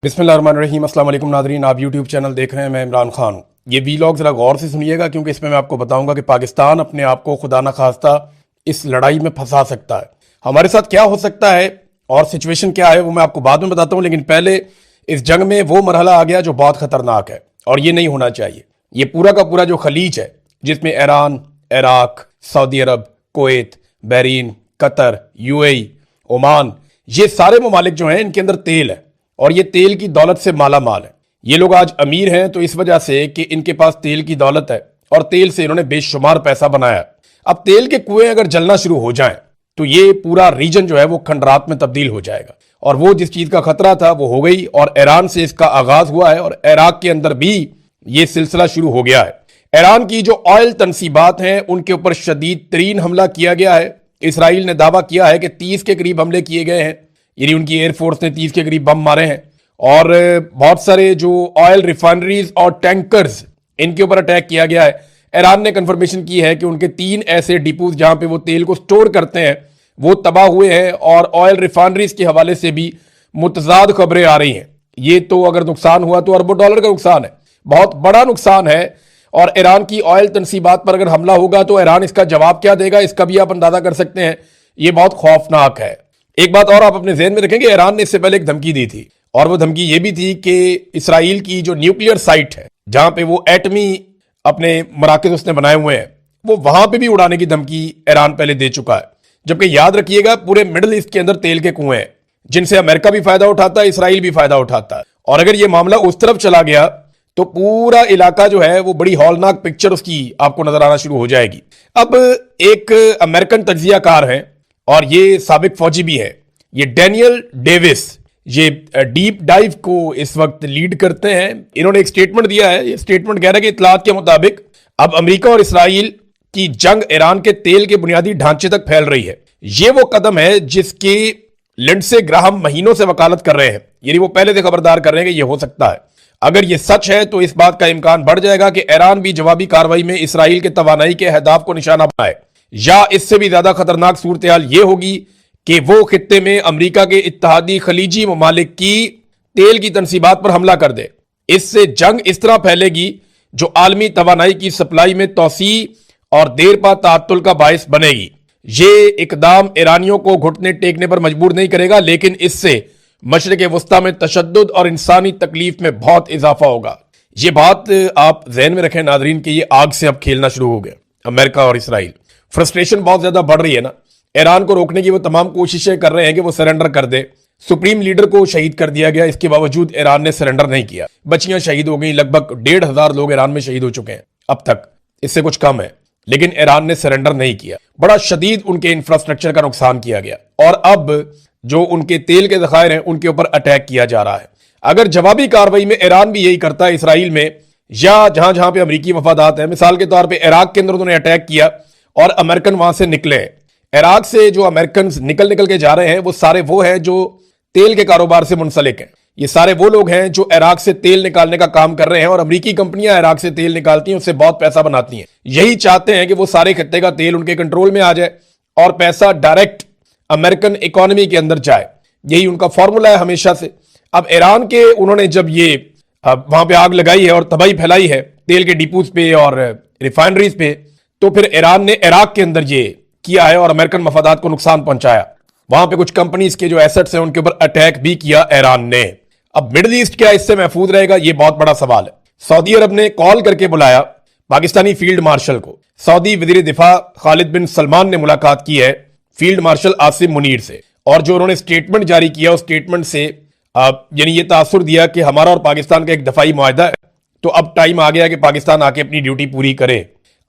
बिस्मिल्लाहिर्रहमानिर्रहीम। अस्सलाम वालेकुम नाज़रीन, आप यूट्यूब चैनल देख रहे हैं। मैं इमरान खान हूँ। ये वीलॉग ज़रा गौर से सुनिएगा क्योंकि इसमें मैं आपको बताऊंगा कि पाकिस्तान अपने आप को खुदा न खास्ता इस लड़ाई में फंसा सकता है। हमारे साथ क्या हो सकता है और सिचुएशन क्या है वो मैं आपको बाद में बताता हूँ, लेकिन पहले इस जंग में वो मरहला आ गया जो बहुत खतरनाक है और ये नहीं होना चाहिए। ये पूरा का पूरा जो खलीज है जिसमें Iran, Iraq, Saudi Arab, Kuwait, Bahrain, Qatar, UAE, Oman, ये सारे ममालिक जो हैं इनके अंदर तेल है और ये तेल की दौलत से माला माल है। ये लोग आज अमीर हैं तो इस वजह से कि इनके पास तेल की दौलत है और तेल से इन्होंने बेशुमार पैसा बनाया। अब तेल के कुएं अगर जलना शुरू हो जाएं तो ये पूरा रीजन जो है वो खंडरात में तब्दील हो जाएगा और वो जिस चीज का खतरा था वो हो गई और ईरान से इसका आगाज हुआ है और इराक के अंदर भी ये सिलसिला शुरू हो गया है। ईरान की जो ऑयल तनसीबात हैं उनके ऊपर शदीद तरीन हमला किया गया है। इसराइल ने दावा किया है कि 30 के करीब हमले किए गए हैं, यानी उनकी एयरफोर्स ने 30 के करीब बम मारे हैं और बहुत सारे जो ऑयल रिफाइनरीज और टैंकर्स इनके ऊपर अटैक किया गया है। ईरान ने कंफर्मेशन की है कि उनके 3 ऐसे डिपोज जहां पे वो तेल को स्टोर करते हैं वो तबाह हुए हैं और ऑयल रिफाइनरीज के हवाले से भी मुतजाद खबरें आ रही हैं। ये तो अगर नुकसान हुआ तो अरबों डॉलर का नुकसान है, बहुत बड़ा नुकसान है। और ईरान की ऑयल तनसीबात पर अगर हमला होगा तो ईरान इसका जवाब क्या देगा इसका भी आप अंदाजा कर सकते हैं। ये बहुत खौफनाक है। एक बात और आप अपने जहन में रखेंगे, ईरान ने इससे पहले एक धमकी दी थी और वो धमकी ये भी थी कि इसराइल की जो न्यूक्लियर साइट है जहां पे वो एटमी अपने मराकज उसने बनाए हुए हैं वो वहां पे भी उड़ाने की धमकी ईरान पहले दे चुका है। जबकि याद रखिएगा पूरे मिडिल ईस्ट के अंदर तेल के कुएं हैं जिनसे अमेरिका भी फायदा उठाता है, इसराइल भी फायदा उठाता है और अगर ये मामला उस तरफ चला गया तो पूरा इलाका जो है वो बड़ी हौलनाक पिक्चर उसकी आपको नजर आना शुरू हो जाएगी। अब एक अमेरिकन तज्जियाकार है और ये साबिक फौजी भी है, ये डैनियल डेविस, ये डीप डाइव को इस वक्त लीड करते हैं। इन्होंने एक स्टेटमेंट दिया है। ये स्टेटमेंट कह रहा है कि इत्तलात के मुताबिक अब अमेरिका और इसराइल की जंग ईरान के तेल के बुनियादी ढांचे तक फैल रही है। ये वो कदम है जिसकी लिंडसे ग्राहम महीनों से वकालत कर रहे हैं, यानी वो पहले से खबरदार कर रहे हैं कि ये हो सकता है। अगर ये सच है तो इस बात का इम्कान बढ़ जाएगा कि ईरान भी जवाबी कार्रवाई में इसराइल के तवानाई के अहदाफ को निशाना बनाए, या इससे भी ज्यादा खतरनाक सूरत हाल ये होगी कि वो खित्ते में अमेरिका के इत्तहादी खलीजी ममालिक की तेल की तनसीबात पर हमला कर दे। इससे जंग इस तरह फैलेगी जो आलमी तवानाई की सप्लाई में तोसी और देर पा ताअत्तुल का बायस बनेगी। ये इकदाम ईरानियों को घुटने टेकने पर मजबूर नहीं करेगा, लेकिन इससे मशरिक वस्ता में तशद्दुद और इंसानी तकलीफ में बहुत इजाफा होगा। ये बात आप जहन में रखें नाजरीन कि ये आग से अब खेलना शुरू हो गया अमेरिका और इसराइल। फ्रस्ट्रेशन बहुत ज्यादा बढ़ रही है ना। ईरान को रोकने की वो तमाम कोशिशें कर रहे हैं कि वो सरेंडर कर दे। सुप्रीम लीडर को शहीद कर दिया गया, इसके बावजूद ईरान ने सरेंडर नहीं किया। बच्चियां शहीद हो गई, लगभग 1,500 लोग ईरान में शहीद हो चुके हैं अब तक, इससे कुछ कम है, लेकिन ईरान ने सरेंडर नहीं किया। बड़ा शदीद उनके इंफ्रास्ट्रक्चर का नुकसान किया गया और अब जो उनके तेल के ज़खायर हैं उनके ऊपर अटैक किया जा रहा है। अगर जवाबी कार्रवाई में ईरान भी यही करता है इसराइल में या जहां जहां पे अमेरिकी मफादात है, मिसाल के तौर पे इराक के अंदर उन्होंने अटैक किया और अमेरिकन वहां से निकले। इराक से जो अमेरिकन निकल के जा रहे हैं वो सारे वो हैं जो तेल के कारोबार से मुंसलिक हैं। ये सारे वो लोग हैं जो इराक से तेल निकालने का काम कर रहे हैं और अमेरिकी कंपनियां इराक से तेल निकालती हैं, उससे बहुत पैसा बनाती हैं। यही चाहते हैं कि वो सारे खत्ते का तेल उनके कंट्रोल में आ जाए और पैसा डायरेक्ट अमेरिकन इकोनॉमी के अंदर जाए। यही उनका फॉर्मूला है हमेशा से। अब ईरान के उन्होंने जब ये वहां पे आग लगाई है और तबाही फैलाई है तेल के डिपोज पे और रिफाइनरीज पे, तो फिर ईरान ने इराक के अंदर ये किया है और अमेरिकन मफादात को नुकसान पहुंचाया। वहां पे कुछ कंपनीज के जो एसेट्स हैं उनके ऊपर अटैक भी किया ईरान ने। अब मिडिल ईस्ट क्या इससे महफूज रहेगा, ये बहुत बड़ा सवाल है। सऊदी अरब ने कॉल करके बुलाया पाकिस्तानी फील्ड मार्शल को। सऊदी वजीर दिफा खालिद बिन सलमान ने मुलाकात की है फील्ड मार्शल आसिम मुनीर से और जो उन्होंने स्टेटमेंट जारी किया उस स्टेटमेंट से यानी ये तासुर दिया कि हमारा और पाकिस्तान का एक दफाई मुआहदा है, तो अब टाइम आ गया कि पाकिस्तान आके अपनी ड्यूटी पूरी करे।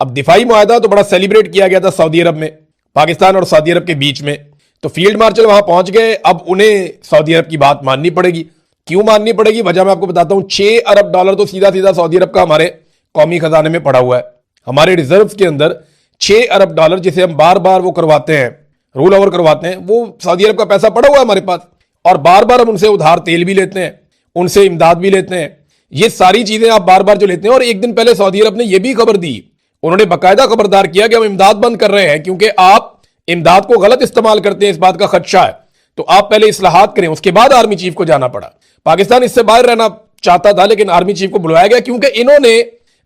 अब दिफाई मुआहदा तो बड़ा सेलिब्रेट किया गया था सऊदी अरब में, पाकिस्तान और सऊदी अरब के बीच में, तो फील्ड मार्शल वहां पहुंच गए। अब उन्हें सऊदी अरब की बात माननी पड़ेगी। क्यों माननी पड़ेगी, वजह मैं आपको बताता हूं। $6 अरब तो सीधा सीधा सऊदी अरब का हमारे कौमी खजाने में पड़ा हुआ है। हमारे रिजर्व के अंदर $6 अरब जिसे हम बार बार वो करवाते हैं, रोल ओवर करवाते हैं, वो सऊदी अरब का पैसा पड़ा हुआ है हमारे पास और बार बार हम उनसे उधार तेल भी लेते हैं, उनसे इमदाद भी लेते हैं। ये सारी चीजें आप बार बार जो लेते हैं। और एक दिन पहले सऊदी अरब ने यह भी खबर दी, उन्होंने बाकायदा खबरदार किया कि हम इमदाद बंद कर रहे हैं क्योंकि आप इमदाद को गलत इस्तेमाल करते हैं, इस बात का खदशा है। तो आप पहले इस्लाहात करें, उसके बाद आर्मी चीफ को जाना पड़ा। पाकिस्तान इससे बाहर रहना चाहता था, लेकिन आर्मी चीफ को बुलाया गया क्योंकि इन्होंने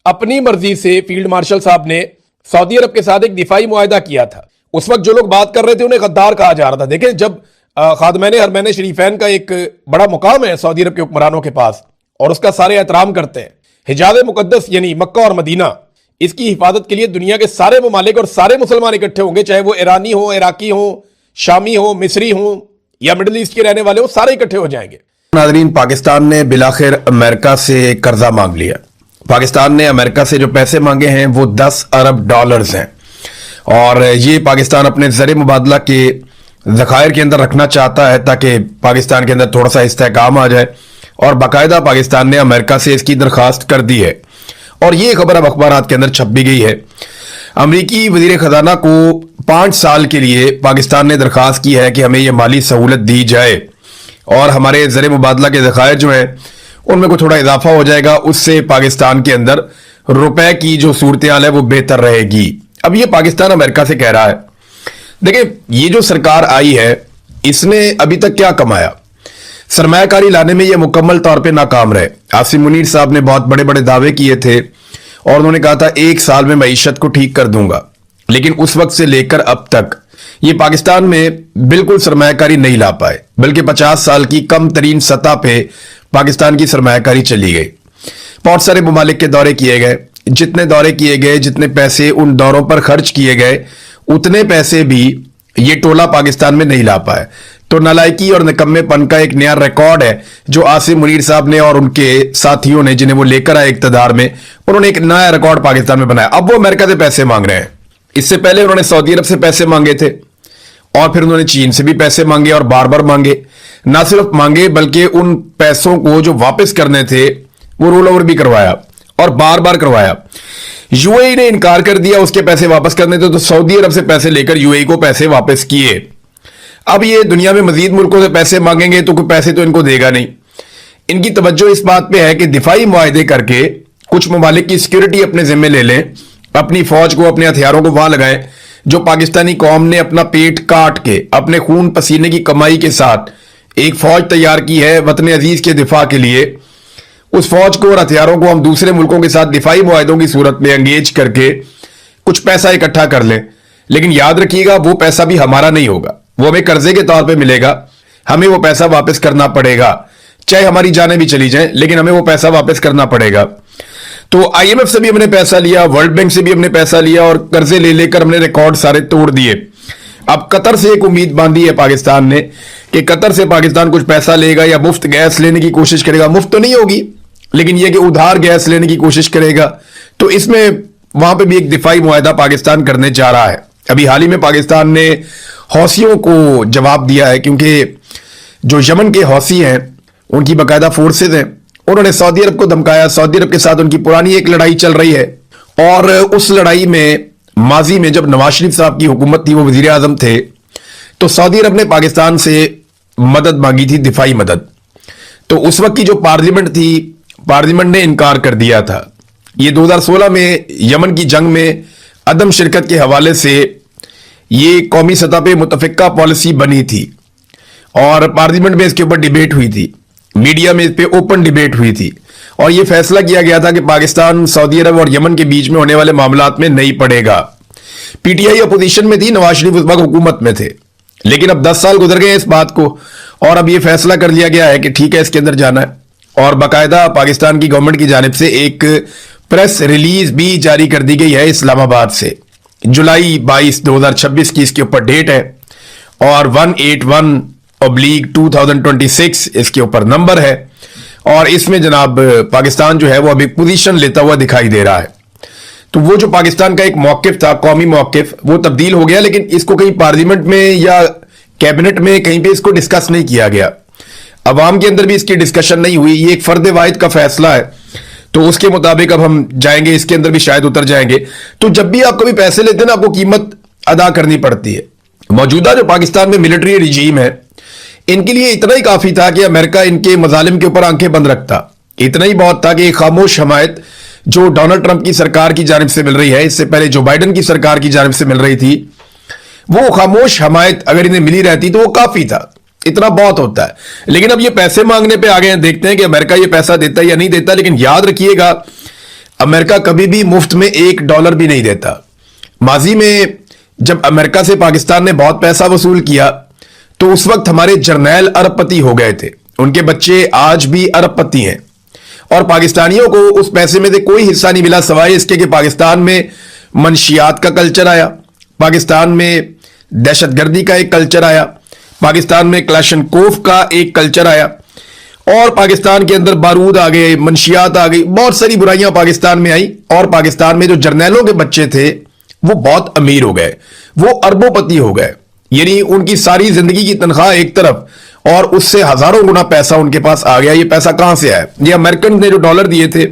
अपनी मर्जी से, फील्ड मार्शल साहब ने सऊदी अरब के साथ एक दिफाई मुआहदा किया था। उस वक्त जो लोग बात कर रहे थे उन्हें गद्दार कहा जा रहा था। देखें, जब खादमैन हरमैन शरीफैन का एक बड़ा मुकाम है सऊदी अरब के हुक्मरानों के पास और उसका सारे एहतराम करते हैं, हिजाज मुकद्दस यानी मक्का और मदीना, इसकी हिफाजत के लिए दुनिया के सारे ममालिक और सारे मुसलमान इकट्ठे होंगे, चाहे वो ईरानी हो, इराकी हो, शामी हो, मिस्री हो या मिडिल ईस्ट के रहने वाले हो, सारे इकट्ठे हो जाएंगे। नाज़रीन, पाकिस्तान ने बिलाखिर अमेरिका से कर्जा मांग लिया। पाकिस्तान ने अमेरिका से जो पैसे मांगे हैं वो 10 अरब डॉलर्स हैं और ये पाकिस्तान अपने ज़र मुबादला के ज़खायर के अंदर रखना चाहता है ताकि पाकिस्तान के अंदर थोड़ा सा इस्तेहकाम आ जाए। और बाकायदा पाकिस्तान ने अमेरिका से इसकी दरखास्त कर दी है और ये खबर अब अखबारात के अंदर छप भी गई है। अमरीकी वजीर खजाना को 5 साल के लिए पाकिस्तान ने दरखास्त की है कि हमें यह माली सहूलत दी जाए और हमारे ज़र मुबादला के ज़खायर जो हैं उनमें कुछ थोड़ा इजाफा हो जाएगा, उससे पाकिस्तान के अंदर रुपए की जो सूरत हाल है वो बेहतर रहेगी। अब ये पाकिस्तान अमेरिका से कह रहा है। देखिए, ये जो सरकार आई है इसने अभी तक क्या कमाया? सरमायाकारी लाने में ये मुकम्मल तौर पे नाकाम रहे। आसिम मुनीर साहब ने बहुत बड़े बड़े दावे किए थे और उन्होंने कहा था 1 साल में मईशत को ठीक कर दूंगा, लेकिन उस वक्त से लेकर अब तक ये पाकिस्तान में बिल्कुल सरमायाकारी नहीं ला पाए, बल्कि 50 साल की कम तरीन सतह पे पाकिस्तान की सरमायाकारी चली गई। बहुत सारे ममालिक के दौरे किए गए, जितने दौरे किए गए, जितने पैसे उन दौरों पर खर्च किए गए, उतने पैसे भी ये टोला पाकिस्तान में नहीं ला पाए। तो नालायकी और निकम्मेपन का एक नया रिकॉर्ड है जो आसिम मुनीर साहब ने और उनके साथियों ने, जिन्हें वो लेकर आए इक्तदार में, उन्होंने एक नया रिकॉर्ड पाकिस्तान में बनाया। अब वो अमेरिका से पैसे मांग रहे हैं। इससे पहले उन्होंने सऊदी अरब से पैसे मांगे थे और फिर उन्होंने चीन से भी पैसे मांगे और बार बार मांगे। ना सिर्फ मांगे बल्कि उन पैसों को जो वापस करने थे वो रोल ओवर भी करवाया और बार बार करवाया। यूएई ने इनकार कर दिया उसके पैसे वापस करने थे, तो सऊदी अरब से पैसे लेकर यूएई को पैसे वापस किए। अब ये दुनिया में मजीद मुल्कों से पैसे मांगेंगे तो कोई पैसे तो इनको देगा नहीं। इनकी तवज्जो इस बात पे है कि दिफाई मुआहदे करके कुछ ममालिक की सिक्योरिटी अपने जिम्मे ले लें, अपनी फौज को, अपने हथियारों को वहां लगाएं। जो पाकिस्तानी कौम ने अपना पेट काट के अपने खून पसीने की कमाई के साथ एक फौज तैयार की है वतन अजीज के दिफा के लिए, उस फौज को और हथियारों को हम दूसरे मुल्कों के साथ दिफाई मुआहदों की सूरत में एंगेज करके कुछ पैसा इकट्ठा कर लें। लेकिन याद रखिएगा, वो पैसा भी हमारा नहीं होगा, वो हमें कर्जे के तौर पे मिलेगा। हमें वो पैसा वापस करना पड़ेगा, चाहे हमारी जानें भी चली जाएं, लेकिन हमें वो पैसा वापस करना पड़ेगा। तो आईएमएफ से भी हमने पैसा लिया, वर्ल्ड बैंक से भी हमने पैसा लिया और कर्जे ले लेकर हमने रिकॉर्ड सारे तोड़ दिए। अब कतर से एक उम्मीद बांधी है पाकिस्तान ने कि कतर से पाकिस्तान कुछ पैसा लेगा या मुफ्त गैस लेने की कोशिश करेगा। मुफ्त तो नहीं होगी, लेकिन यह कि उधार गैस लेने की कोशिश करेगा। तो इसमें वहां पे भी एक दिफाई मुआहदा पाकिस्तान करने जा रहा है। अभी हाल ही में पाकिस्तान ने हौसियों को जवाब दिया है, क्योंकि जो यमन के हौसी हैं उनकी बाकायदा फोर्सेज हैं, उन्होंने सऊदी अरब को धमकाया। सऊदी अरब के साथ उनकी पुरानी एक लड़ाई चल रही है और उस लड़ाई में माजी में जब नवाज शरीफ साहब की हुकूमत थी, वो वजीर आजम थे, तो सऊदी अरब ने पाकिस्तान से मदद मांगी थी, दिफाई मदद। तो उस वक्त की जो पार्लियामेंट थी, पार्लियामेंट ने इनकार कर दिया था। ये 2016 में यमन की जंग में अदम शिरकत के हवाले से ये कौमी सतह पे मुतफिका पॉलिसी बनी थी और पार्लियामेंट में इसके ऊपर डिबेट हुई थी, मीडिया में इस पे ओपन डिबेट हुई थी और यह फैसला किया गया था कि पाकिस्तान सऊदी अरब और यमन के बीच में होने वाले मामलात में नहीं पड़ेगा। पीटीआई अपोजिशन में थी, नवाज शरीफ उस वक्त हुकूमत में थे, लेकिन अब 10 साल गुजर गए इस बात को और अब यह फैसला कर लिया गया है कि ठीक है, इसके अंदर जाना है। और बाकायदा पाकिस्तान की गवर्नमेंट की जानिब से एक प्रेस रिलीज भी जारी कर दी गई है इस्लामाबाद से। जुलाई 22, 2026 की इसके ऊपर डेट है और 181/2026 इसके ऊपर नंबर है और इसमें जनाब पाकिस्तान जो है वो अभी पोजीशन लेता हुआ दिखाई दे रहा है। तो वो जो पाकिस्तान का एक मौकिफ था, कौमी मौकिफ, वो तब्दील हो गया, लेकिन इसको कहीं पार्लियामेंट में या कैबिनेट में कहीं पे इसको डिस्कस नहीं किया गया। अवाम के अंदर भी इसकी डिस्कशन नहीं हुई। ये एक फर्द वाहिद का फैसला है, तो उसके मुताबिक अब हम जाएंगे, इसके अंदर भी शायद उतर जाएंगे। तो जब भी आप कभी पैसे लेते हैं ना, आपको कीमत अदा करनी पड़ती है। मौजूदा जो पाकिस्तान में मिलिट्री रिजीम है, इनके लिए इतना ही काफी था कि अमेरिका इनके मजालिम के ऊपर आंखें बंद रखता। इतना ही बहुत था कि खामोश हमायत जो डोनाल्ड ट्रंप की सरकार की जानिब से मिल रही है, इससे पहले जो बाइडन की सरकार की जानिब से मिल रही थी, वो खामोश हमायत अगर इन्हें मिली रहती तो वो काफी था। इतना बहुत होता है। लेकिन अब ये पैसे मांगने पे आ गए हैं, देखते हैं कि अमेरिका ये पैसा देता है या नहीं देता। लेकिन याद रखिएगा, अमेरिका कभी भी मुफ्त में $1 भी नहीं देता। माजी में जब अमेरिका से पाकिस्तान ने बहुत पैसा वसूल किया तो उस वक्त हमारे जर्नैल अरबपति हो गए थे, उनके बच्चे आज भी अरबपति हैं, और पाकिस्तानियों को उस पैसे में से कोई हिस्सा नहीं मिला, सवाए इसके कि पाकिस्तान में मनशियात का कल्चर आया, पाकिस्तान में दहशतगर्दी का एक कल्चर आया, पाकिस्तान में क्लाशनकोफ का एक कल्चर आया, और पाकिस्तान के अंदर बारूद आ गए, मनशियात आ गई, बहुत सारी बुराइयां पाकिस्तान में आई। और पाकिस्तान में जो जर्नैलों के बच्चे थे वो बहुत अमीर हो गए, वो अरबोपति हो गए। यानी उनकी सारी जिंदगी की तनख्वाह एक तरफ और उससे हजारों गुना पैसा उनके पास आ गया। ये पैसा कहां से आया? ये अमेरिकन ने जो डॉलर दिए थे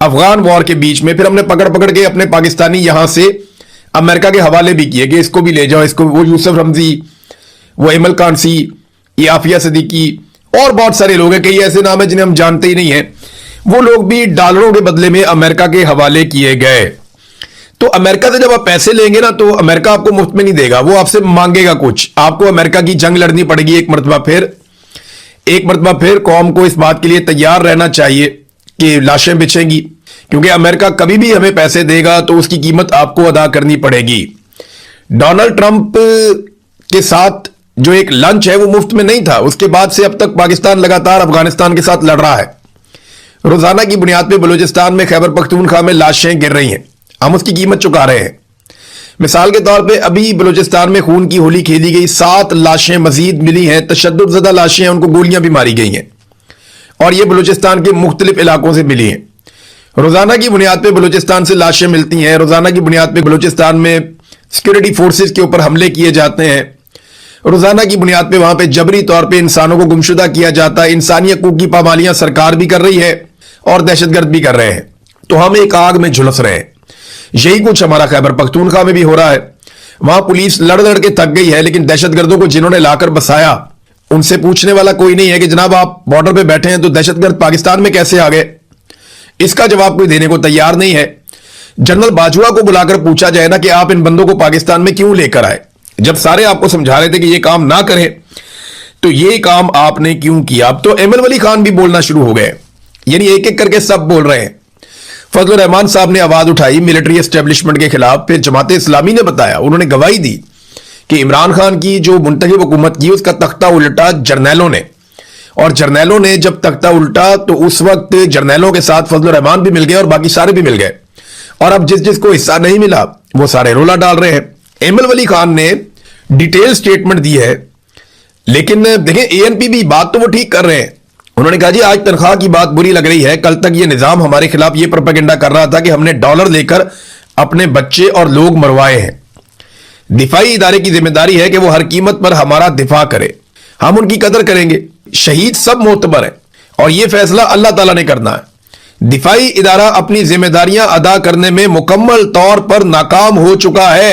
अफगान वॉर के बीच में, फिर हमने पकड़ पकड़ के अपने पाकिस्तानी यहां से अमेरिका के हवाले भी किए कि इसको भी ले जाओ, इसको, वो यूसुफ रमजी, वो इमल कांसी, ये आफिया सिद्दीकी और बहुत सारे लोग हैं, कई ऐसे नाम है जिन्हें हम जानते ही नहीं है, वो लोग भी डॉलरों के बदले में अमेरिका के हवाले किए गए। तो अमेरिका से जब आप पैसे लेंगे ना तो अमेरिका आपको मुफ्त में नहीं देगा, वो आपसे मांगेगा कुछ। आपको अमेरिका की जंग लड़नी पड़ेगी एक मरतबा फिर कौम को इस बात के लिए तैयार रहना चाहिए कि लाशें बिछेंगी, क्योंकि अमेरिका कभी भी हमें पैसे देगा तो उसकी कीमत आपको अदा करनी पड़ेगी। डोनाल्ड ट्रंप के साथ जो एक लंच है वो मुफ्त में नहीं था, उसके बाद से अब तक पाकिस्तान लगातार अफगानिस्तान के साथ लड़ रहा है। रोजाना की बुनियाद पर बलूचिस्तान में, खैबर पख्तूनख्वा में लाशें गिर रही हैं, हम उसकी कीमत चुका रहे हैं। मिसाल के तौर पे अभी बलूचिस्तान में खून की होली खेली गई, 7 लाशें मजीद मिली हैं, तशद्दुदज़दा लाशें हैं, उनको गोलियां भी मारी गई हैं, और ये बलूचिस्तान के मुख्तलिफ इलाकों से मिली हैं। रोजाना की बुनियाद पे बलूचिस्तान से लाशें मिलती हैं, रोजाना की बुनियाद पे बलूचिस्तान में सिक्योरिटी फोर्सेस के ऊपर हमले किए जाते हैं, रोजाना की बुनियाद पे वहां पे जबरी तौर पे इंसानों को गुमशुदा किया जाता है। इंसानी हकूक की पामालियां सरकार भी कर रही है और दहशतगर्द भी कर रहे हैं, तो हम एक आग में झुलस रहे हैं। यही कुछ हमारा खैबर पख्तूनख्वा में भी हो रहा है। वहां पुलिस लड़ लड़ के थक गई है, लेकिन दहशतगर्दों को जिन्होंने लाकर बसाया उनसे पूछने वाला कोई नहीं है कि जनाब आप बॉर्डर पे बैठे हैं तो दहशतगर्द पाकिस्तान में कैसे आ गए। इसका जवाब कोई देने को तैयार नहीं है। जनरल बाजवा को बुलाकर पूछा जाए ना कि आप इन बंदों को पाकिस्तान में क्यों लेकर आए, जब सारे आपको समझा रहे थे कि ये काम ना करें, तो ये काम आपने क्यों किया। अब तो एमएल वली खान भी बोलना शुरू हो गए, यानी एक एक करके सब बोल रहे हैं। फजलुर रहमान साहब ने आवाज उठाई मिलिट्री एस्टेब्लिशमेंट के खिलाफ, फिर जमात इस्लामी ने बताया, उन्होंने गवाही दी कि इमरान खान की जो मुंतखब हुकूमत की उसका तख्ता उल्टा जर्नैलों ने, और जर्नैलों ने जब तख्ता उल्टा तो उस वक्त जर्नैलों के साथ फजलुर रहमान भी मिल गए और बाकी सारे भी मिल गए, और अब जिस जिसको हिस्सा नहीं मिला वो सारे रोला डाल रहे हैं। एमएल वली खान ने डिटेल स्टेटमेंट दी है, लेकिन देखें एएनपी भी बात तो वो ठीक कर रहे हैं। उन्होंने कहा जी आज तनख्वाह की बात बुरी लग रही है, कल तक ये निजाम हमारे खिलाफ ये प्रोपेगेंडा कर रहा था कि हमने डॉलर लेकर अपने बच्चे और लोग मरवाए हैं। दिफाई इदारे की जिम्मेदारी है कि वो हर कीमत पर हमारा दिफा करे, हम उनकी कदर करेंगे। शहीद सब मोतबर है और ये फैसला अल्लाह ताला ने करना है। दिफाई इदारा अपनी जिम्मेदारियां अदा करने में मुकम्मल तौर पर नाकाम हो चुका है।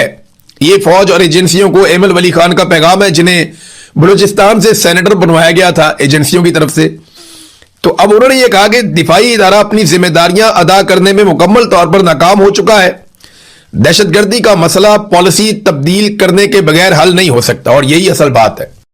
ये फौज और एजेंसियों को एमएल वली खान का पैगाम है, जिन्हें बलूचिस्तान से सेनेटर बनवाया गया था एजेंसियों की तरफ से। तो अब उन्होंने ये कहा कि दिफाई इदारा अपनी जिम्मेदारियां अदा करने में मुकम्मल तौर पर नाकाम हो चुका है। दहशतगर्दी का मसला पॉलिसी तब्दील करने के बगैर हल नहीं हो सकता, और यही असल बात है।